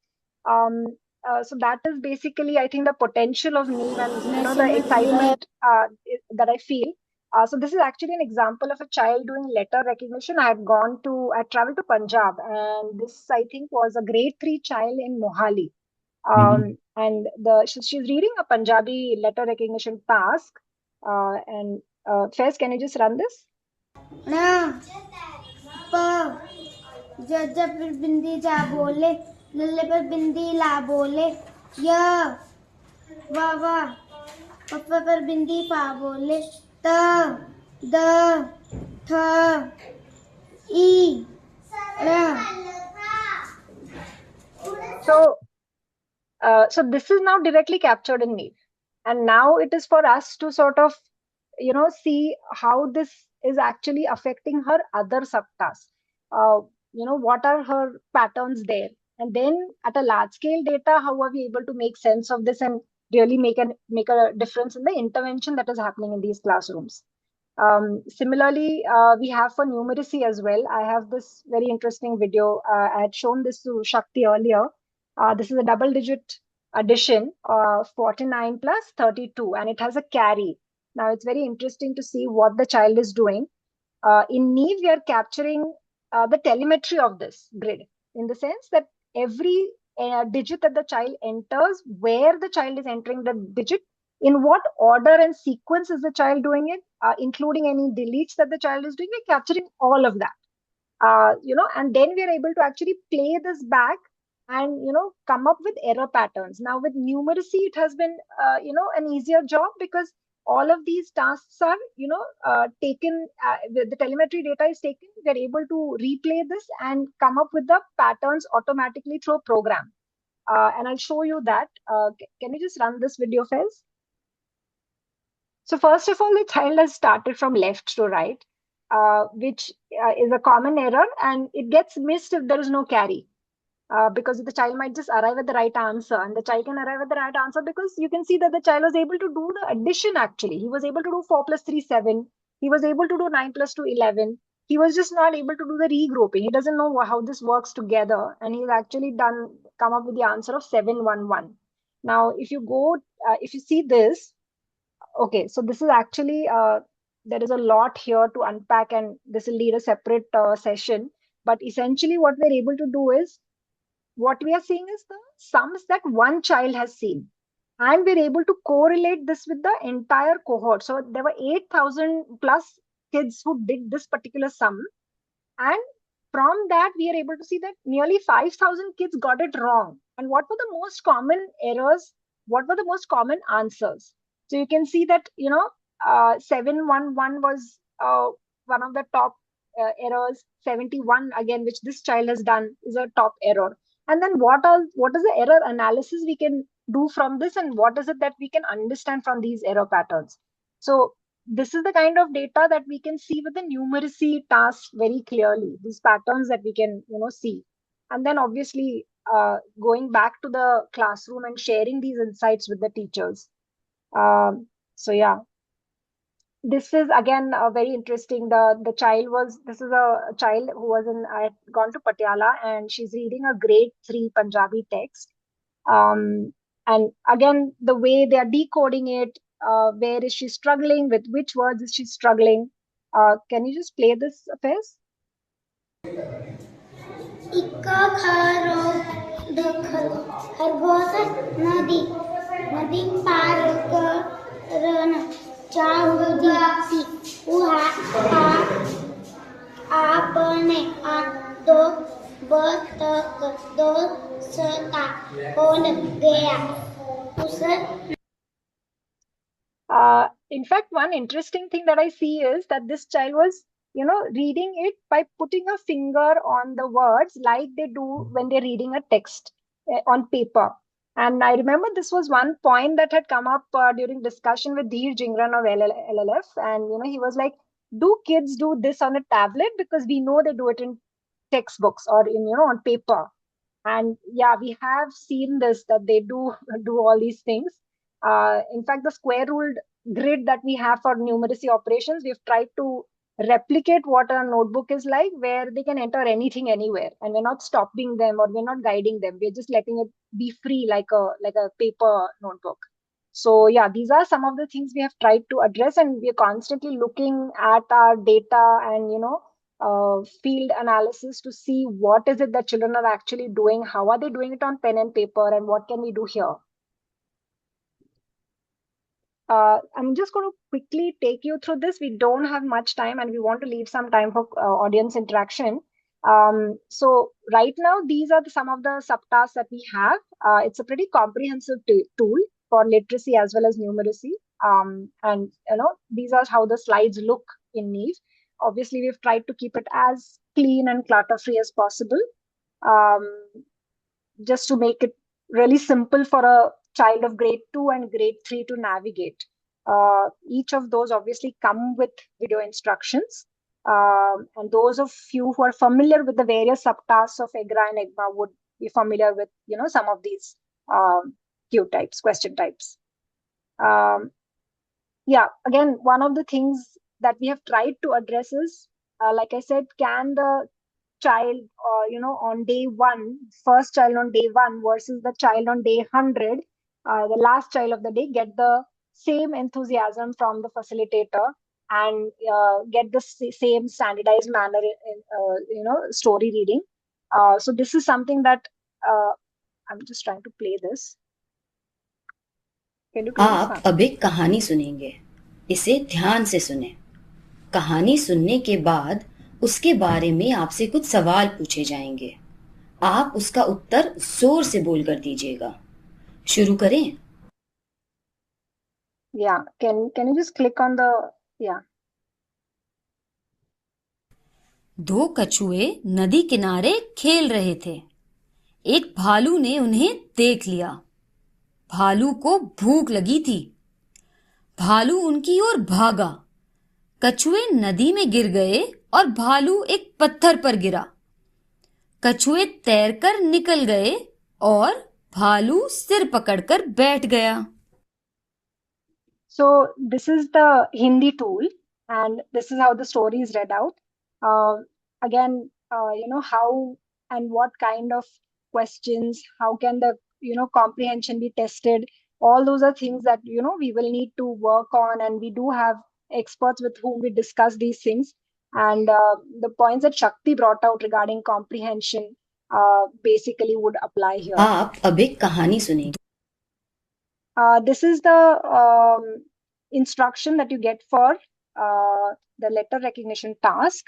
um, so that is basically, I think, the potential of Neve, and the excitement that I feel. So this is actually an example of a child doing letter recognition. I traveled to Punjab, and this, I think, was a grade 3 child in Mohali. And she's reading a Punjabi letter recognition task. And Faiz, can you just run this? ना प जज पर बिंदी जा बोले, लल्ले पर बिंदी ला बोले, य वा पप्पा पर बिंदी पा बोले, त द थ ई र. So this is now directly captured in Neve, and now it is for us to sort of see how this is actually affecting her other subtasks. What are her patterns there, and then at a large scale data, how are we able to make sense of this and really make a difference in the intervention that is happening in these classrooms. Similarly, we have for numeracy as well. I have this very interesting video. I had shown this to Shakti earlier. This is a double digit addition, 49 plus 32, and it has a carry. Now it's very interesting to see what the child is doing. In Neve, we are capturing the telemetry of this grid, in the sense that every digit that the child enters, where the child is entering the digit, in what order and sequence is the child doing it, including any deletes that the child is doing. We're capturing all of that. And then we are able to actually play this back and come up with error patterns. Now with numeracy, it has been an easier job, because all of these tasks are taken, the telemetry data is taken. We're able to replay this and come up with the patterns automatically through a program. And I'll show you that. Can you just run this video, Faiz? So first of all, the child has started from left to right, which is a common error, and it gets missed if there is no carry. Because the child might just arrive at the right answer, and the child can arrive at the right answer because you can see that the child was able to do the addition. Actually, he was able to do 4 plus 3, 7. He was able to do 9 plus 2, 11. He was just not able to do the regrouping. He doesn't know how this works together, and he's actually come up with the answer of 711. Now, if you see this, okay, so this is actually, there is a lot here to unpack, and this will need a separate session. But essentially what we're able to do is, what we are seeing is the sums that one child has seen. And we're able to correlate this with the entire cohort. So there were 8,000 plus kids who did this particular sum. And from that, we are able to see that nearly 5,000 kids got it wrong. And what were the most common errors? What were the most common answers? So you can see that, 711 was one of the top errors. 71, again, which this child has done, is a top error. And then what is the error analysis we can do from this, and what is it that we can understand from these error patterns? So this is the kind of data that we can see with the numeracy task very clearly, these patterns that we can see. And then obviously going back to the classroom and sharing these insights with the teachers. So yeah, this is again very interesting. This is a child who I had gone to Patiala, and she's reading a grade 3 Punjabi text. And again, the way they are decoding it, where is she struggling, with which words is she struggling? Can you just play this, Faiz? नदी पार करना चाहती आपने दो बतख दोस्ता हो गया उसे. In fact, one interesting thing that I see is that this child was reading it by putting a finger on the words like they do when they're reading a text on paper. And I remember this was one point that had come up during discussion with Dheer Jingran of LLF. And, he was like, do kids do this on a tablet? Because we know they do it in textbooks or on paper. And yeah, we have seen this, that they do all these things. In fact, the square ruled grid that we have for numeracy operations, we've tried to replicate what a notebook is like, where they can enter anything anywhere, and we're not stopping them or we're not guiding them. We're just letting it be free, like a paper notebook. So yeah, these are some of the things we have tried to address, and we're constantly looking at our data and field analysis to see what is it that children are actually doing, how are they doing it on pen and paper, and what can we do here. I'm just going to quickly take you through this. We don't have much time and we want to leave some time for audience interaction. So right now, these are some of the subtasks that we have. It's a pretty comprehensive tool for literacy as well as numeracy. And these are how the slides look in Neve. Obviously, we've tried to keep it as clean and clutter-free as possible, just to make it really simple for a child of grade 2 and grade 3 to navigate. Each of those obviously come with video instructions. And those of you who are familiar with the various subtasks of EGRA and EGMA would be familiar with, some of these Q types, question types. Yeah, again, one of the things that we have tried to address is, like I said, can the child, on day one, first child on day one versus the child on day 100, the last child of the day, get the same enthusiasm from the facilitator and get the same standardized manner in story reading. So this is something that I'm just trying to play this. Can you play आप this? अब एक कहानी सुनेंगे, इसे ध्यान से सुने। कहानी सुनने के बाद उसके बारे में आपसे कुछ सवाल पूछे जाएंगे। आप उसका उत्तर जोर से बोलकर दीजिएगा। शुरू करें? Yeah, can you just click on the, yeah. दो कछुए नदी किनारे खेल रहे थे। एक भालू ने उन्हें देख लिया। भालू को भूख लगी थी। भालू उनकी ओर भागा। कछुए नदी में गिर गए और भालू एक पत्थर पर गिरा। कछुए तैरकर निकल गए और भालू सिर पकड़कर बैठ गया। So this is the Hindi tool, and this is how the story is read out. Again, how and what kind of questions, how can the comprehension be tested? All those are things that we will need to work on, and we do have experts with whom we discuss these things. And the points that Shakti brought out regarding comprehension basically would apply here. आप अब एक कहानी सुनेंगे। This is the instruction that you get for the letter recognition task.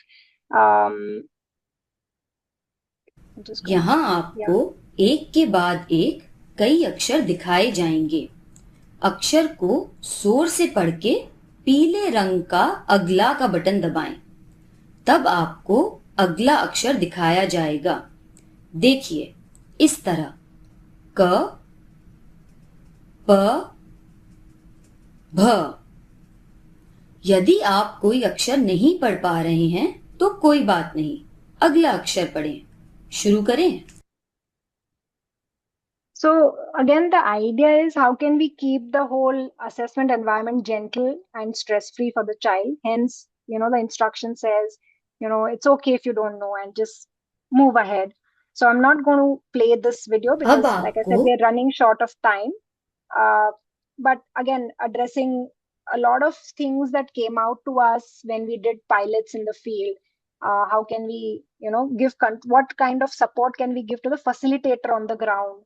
यहाँ आपको एक के बाद एक कई अक्षर दिखाए जाएंगे। अक्षर को जोर से पढ़ के पीले रंग का अगला का बटन दबाएं। तब आपको अगला अक्षर दिखाया जाएगा। देखिए, इस तरह क, प, भ। यदि आप कोई अक्षर नहीं पढ़ पा रहे हैं तो कोई बात नहीं, अगला अक्षर पढ़ें। शुरू करें। So again, the idea is how can we keep the whole assessment environment gentle and stress-free for the child. Hence, the instruction says, it's okay if you don't know and just move ahead. So I'm not going to play this video because, like I said, we're running short of time. But again, addressing a lot of things that came out to us when we did pilots in the field. How can we, give what kind of support can we give to the facilitator on the ground,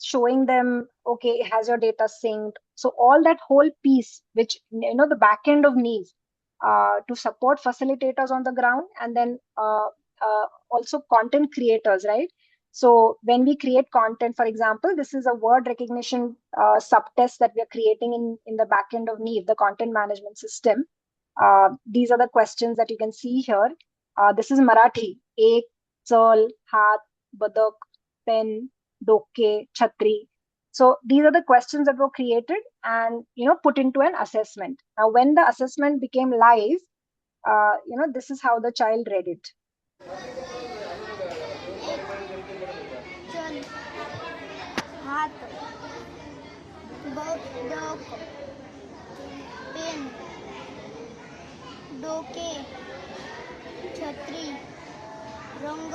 showing them, okay, has your data synced? So all that whole piece, which, the back end of Neve, to support facilitators on the ground, and then also content creators, right? So when we create content, for example, this is a word recognition subtest that we are creating in the back end of Neve, the content management system. These are the questions that you can see here. This is Marathi. Ek, chal, hath, badak, pen, doke, chhatri. So these are the questions that were created and put into an assessment. Now, when the assessment became live, this is how the child read it. चल हाथ बदक pen डोके छत्री रंग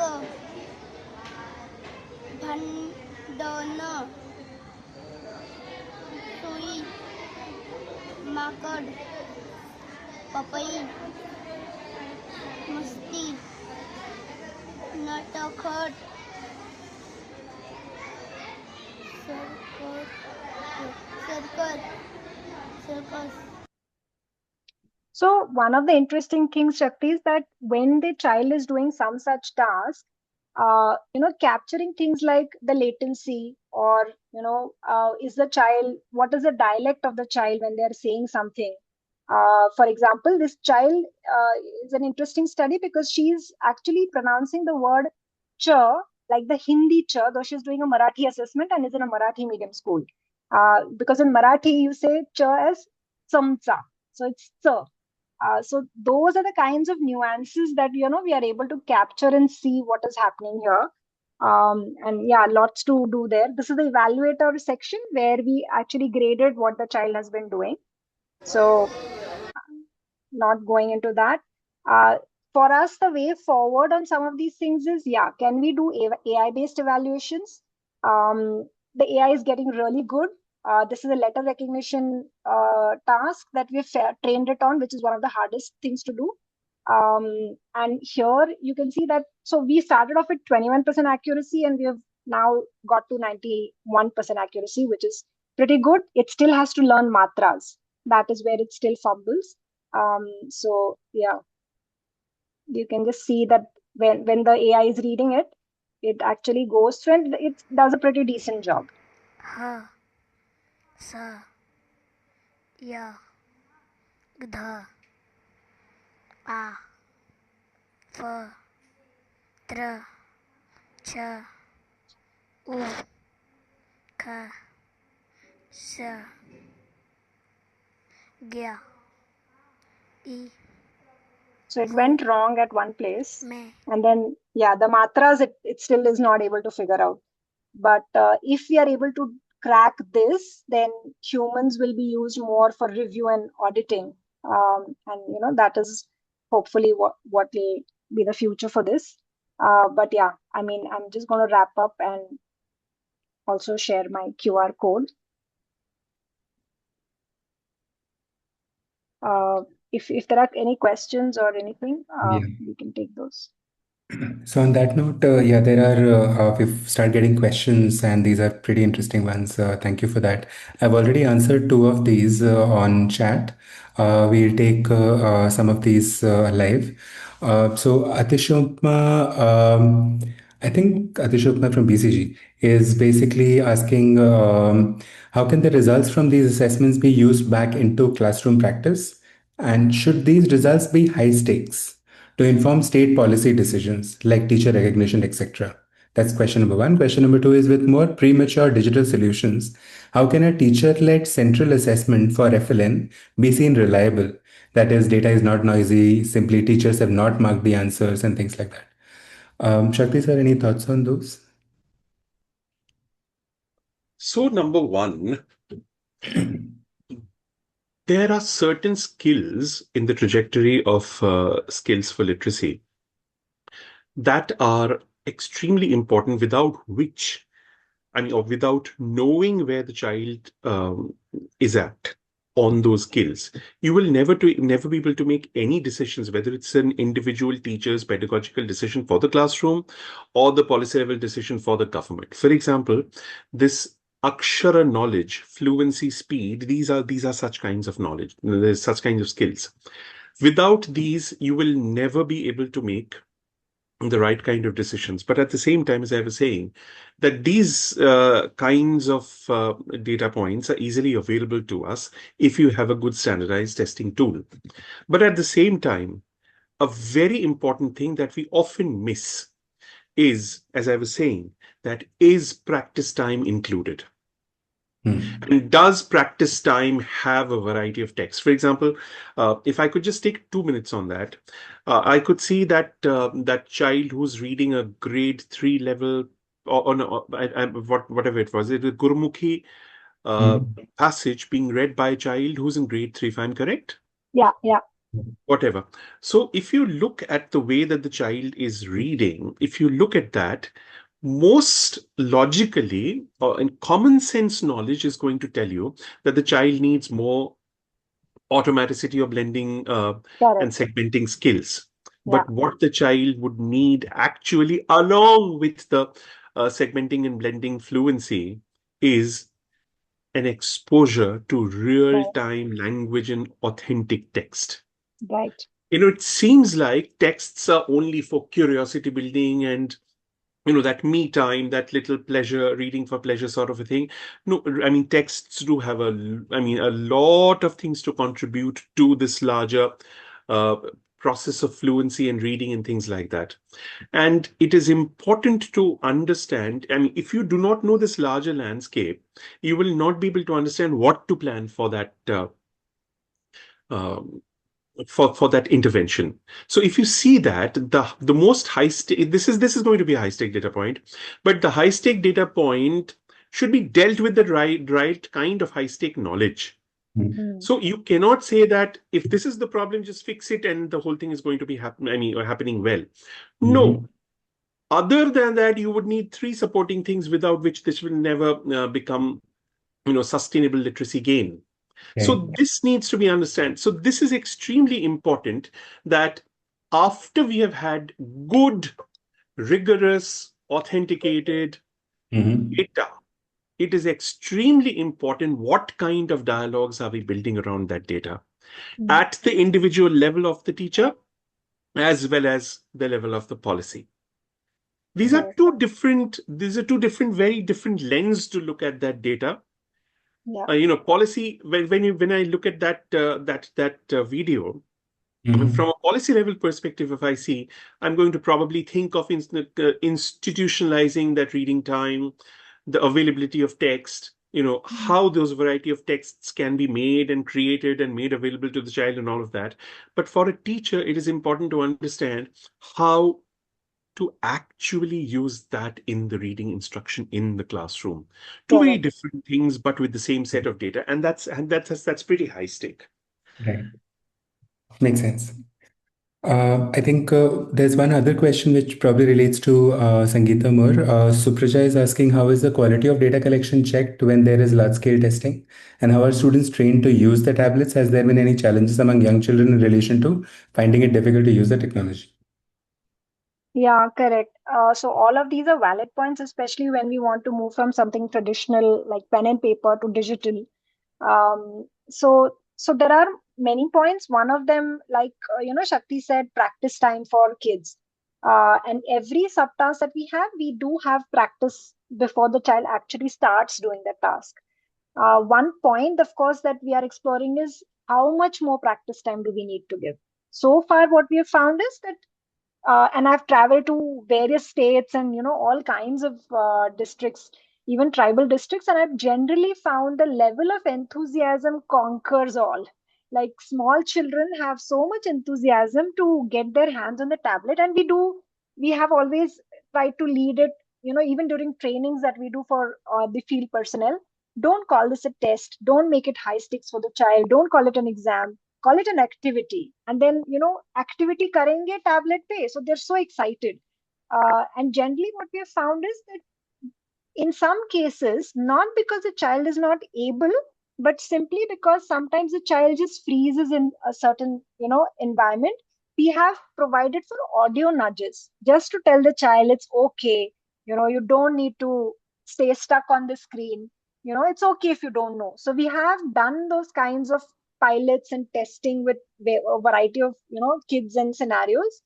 भांडण सुई माकड पपई मस्ती नटखट circus. So one of the interesting things, Shakti, is that when the child is doing some such task, capturing things like the latency or, what is the dialect of the child when they are saying something. For example, this child is an interesting study because she's actually pronouncing the word cha like the Hindi cha, though she's doing a Marathi assessment and is in a Marathi medium school. Because in Marathi, you say cha as samcha. So it's cha. So those are the kinds of nuances that, we are able to capture and see what is happening here. And yeah, lots to do there. This is the evaluator section where we actually graded what the child has been doing. So not going into that. For us, the way forward on some of these things is, can we do AI-based evaluations? The AI is getting really good. This is a letter recognition task that we've trained it on, which is one of the hardest things to do. And here you can see that, so we started off with 21% accuracy and we have now got to 91% accuracy, which is pretty good. It still has to learn matras. That is where it still fumbles. So yeah, you can just see that when the AI is reading it, it actually goes through and it does a pretty decent job. Ha, sa, ya, gdha, a, fa, tra, cha, u, kha, sa, gya, e. So it went wrong at one place. Me. And then, the matras, it still is not able to figure out. But if we are able to crack this, then humans will be used more for review and auditing. And, that is hopefully what will be the future for this. But yeah, I'm just going to wrap up and also share my QR code. If there are any questions or anything, we can take those. So on that note, there are we've started getting questions, and these are pretty interesting ones. Thank you for that. I've already answered two of these on chat. We'll take some of these live. So Atishopma, I think Atishopma from BCG is basically asking how can the results from these assessments be used back into classroom practice, and should these results be high stakes to inform state policy decisions like teacher recognition, etc.? That's question number one. Question number two is, with more premature digital solutions, how can a teacher-led central assessment for FLN be seen reliable? That is, data is not noisy, simply teachers have not marked the answers and things like that. Shakti sir, any thoughts on those? So number one, there are certain skills in the trajectory of skills for literacy that are extremely important, without which, or without knowing where the child is at on those skills, you will never be able to make any decisions, whether it's an individual teacher's pedagogical decision for the classroom or the policy level decision for the government. For example, this Akshara knowledge, fluency, speed, these are such kinds of knowledge. There's such kinds of skills. Without these, you will never be able to make the right kind of decisions. But at the same time, as I was saying, that these kinds of data points are easily available to us if you have a good standardized testing tool. But at the same time, a very important thing that we often miss is, as I was saying, that is practice time included? And does practice time have a variety of texts? For example, if I could just take 2 minutes on that, I could see that that child who's reading a grade 3 level, or no, whatever it was, it was Gurmukhi passage being read by a child who's in grade 3, if I'm correct? Yeah, yeah. Whatever. So if you look at the way that the child is reading, if you look at that, most logically and common sense knowledge is going to tell you that the child needs more automaticity or blending and Correct. segmenting skills. Yeah. But what the child would need actually, along with the segmenting and blending fluency, is an exposure to real-time language and authentic text. Right. It seems like texts are only for curiosity building and that me time, that little pleasure, reading for pleasure sort of a thing. No, I mean, texts do have a lot of things to contribute to this larger uh, process of fluency and reading and things like that. And it is important to understand, I mean, if you do not know this larger landscape, you will not be able to understand what to plan for that um, for that intervention. So if you see that the most high stake, this is going to be a high stake data point, but the high stake data point should be dealt with the right kind of high stake knowledge. So you cannot say that if this is the problem, just fix it and the whole thing is going to be happening well. No. Other than that, you would need 3 supporting things without which this will never become sustainable literacy gain. So this needs to be understood. So this is extremely important, that after we have had good, rigorous, authenticated data, it is extremely important what kind of dialogues are we building around that data at the individual level of the teacher as well as the level of the policy. These are two different, very different lenses to look at that data. Yeah. Policy, when I look at that video, from a policy level perspective, if I see, I'm going to probably think of institutionalizing that reading time, the availability of text, how those variety of texts can be made and created and made available to the child and all of that. But for a teacher, it is important to understand how to actually use that in the reading instruction in the classroom. Two very different things, but with the same set of data, and that's pretty high stake. Right. Makes sense. I think there's one other question which probably relates to Sangeeta more. Supraja is asking, how is the quality of data collection checked when there is large-scale testing? And how are students trained to use the tablets? Has there been any challenges among young children in relation to finding it difficult to use the technology? Yeah, correct. So all of these are valid points, especially when we want to move from something traditional like pen and paper to digital. So there are many points. One of them, like Shakti said, practice time for kids. And every subtask that we do have practice before the child actually starts doing the task. One point, of course, that we are exploring is how much more practice time do we need to give. So far, what we have found is that and I've traveled to various states and all kinds of districts, even tribal districts, and I've generally found the level of enthusiasm conquers all. Like small children have so much enthusiasm to get their hands on the tablet, and we have always tried to lead it. Even during trainings that we do for the field personnel, don't call this a test. Don't make it high stakes for the child. Don't call it an exam, call it an activity. And then activity karenge tablet pe, so they're so excited. And generally what we have found is that in some cases, not because the child is not able, but simply because sometimes the child just freezes in a certain environment, we have provided for audio nudges just to tell the child it's okay, you don't need to stay stuck on the screen, it's okay if you don't know. So we have done those kinds of pilots and testing with a variety of kids and scenarios.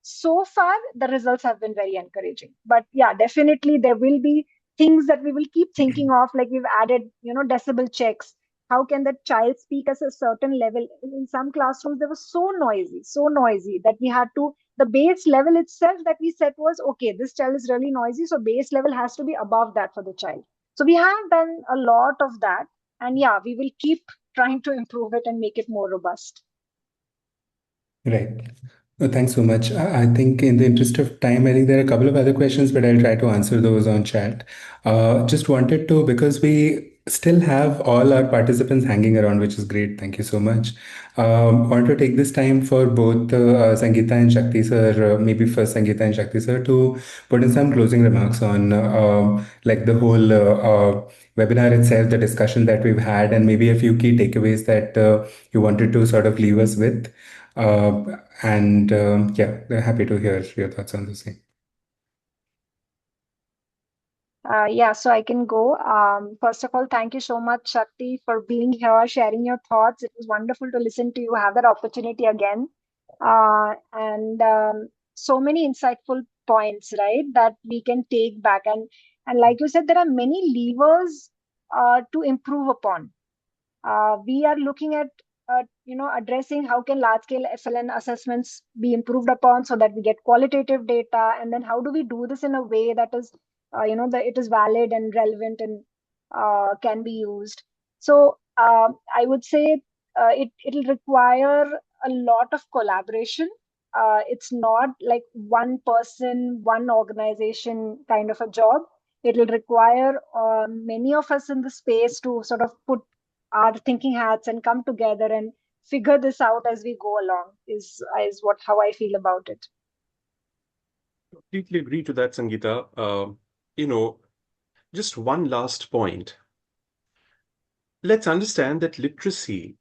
so far the results have been very encouraging. But yeah, definitely there will be things that we will keep thinking of, like we've added, decibel checks. How can the child speak at a certain level? In some classrooms, they were so noisy that we had to, the base level itself that we set was, okay, this child is really noisy, so base level has to be above that for the child. So we have done a lot of that. And yeah, we will keep trying to improve it and make it more robust. Right. Thanks so much. I think in the interest of time, I think there are a couple of other questions, but I'll try to answer those on chat. Just wanted to, because we still have all our participants hanging around, which is great. Thank you so much. Want to take this time for both Sangeeta and Shakti sir, maybe first Sangeeta and Shakti sir, to put in some closing remarks on like the whole webinar itself, the discussion that we've had, and maybe a few key takeaways that you wanted to sort of leave us with. And yeah, happy to hear your thoughts on the same. Yeah, so I can go. First of all, thank you so much, Shakti, for being here, sharing your thoughts. It was wonderful to listen to you, have that opportunity again. And so many insightful points, right, that we can take back. And like you said, there are many levers to improve upon. We are looking at addressing how can large scale FLN assessments be improved upon so that we get qualitative data, and then how do we do this in a way that is that it is valid and relevant and can be used. So I would say it'll require a lot of collaboration. It's not like one person, one organization kind of a job. It'll require many of us in the space to sort of put our thinking hats and come together and figure this out as we go along, is what how I feel about it. Completely agree to that, Sangeeta. Just one last point. Let's understand that literacy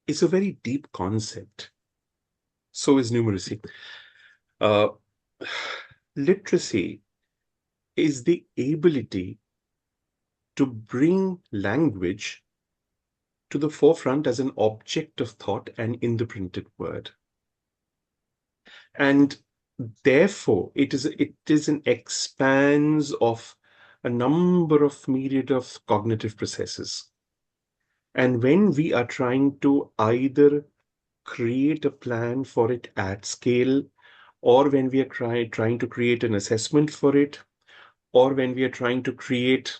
is a very deep concept. So is numeracy. Literacy is the ability to bring language to the forefront as an object of thought and in the printed word. And therefore, it is an expanse of a number of myriad of cognitive processes. And when we are trying to either create a plan for it at scale, or when we are trying to create an assessment for it, or when we are trying to create,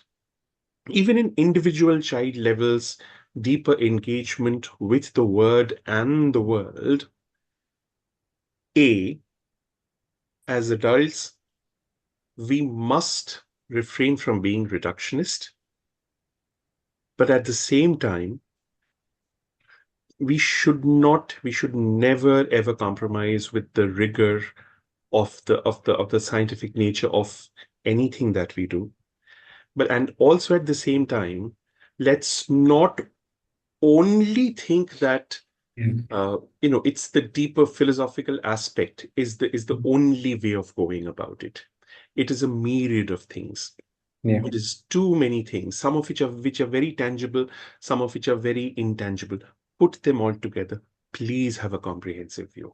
even in individual child levels, deeper engagement with the word and the world, as adults, we must refrain from being reductionist, but at the same time, we should never ever compromise with the rigor of the scientific nature of anything that we do. And also at the same time, let's not only think that it's the deeper philosophical aspect is the only way of going about it. It is a myriad of things. Yeah. It is too many things, some of which are very tangible, some of which are very intangible. Put them all together. Please have a comprehensive view.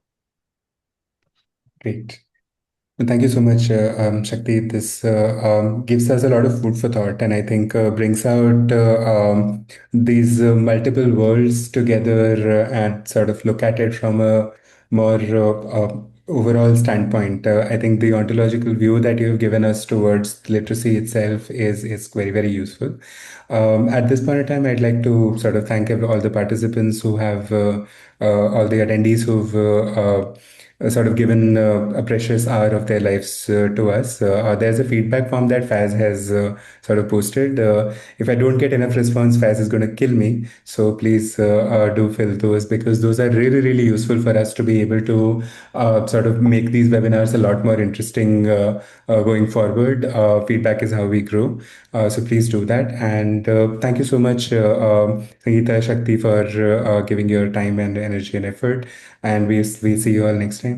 Great. Thank you so much, Shakti. This gives us a lot of food for thought, and I think brings out these multiple worlds together and sort of look at it from a more overall standpoint. I think the ontological view that you have given us towards literacy itself is very, very useful. At this point in time, I'd like to sort of thank all the participants who have, all the attendees who've sort of given a precious hour of their lives to us. There's a feedback form that Faz has sort of posted. If I don't get enough response, Faz is going to kill me. So please do fill those, because those are really, really useful for us to be able to sort of make these webinars a lot more interesting going forward. Feedback is how we grow. So please do that. And thank you so much, Sangeeta, Shakti, for giving your time and energy and effort. And we'll see you all next time.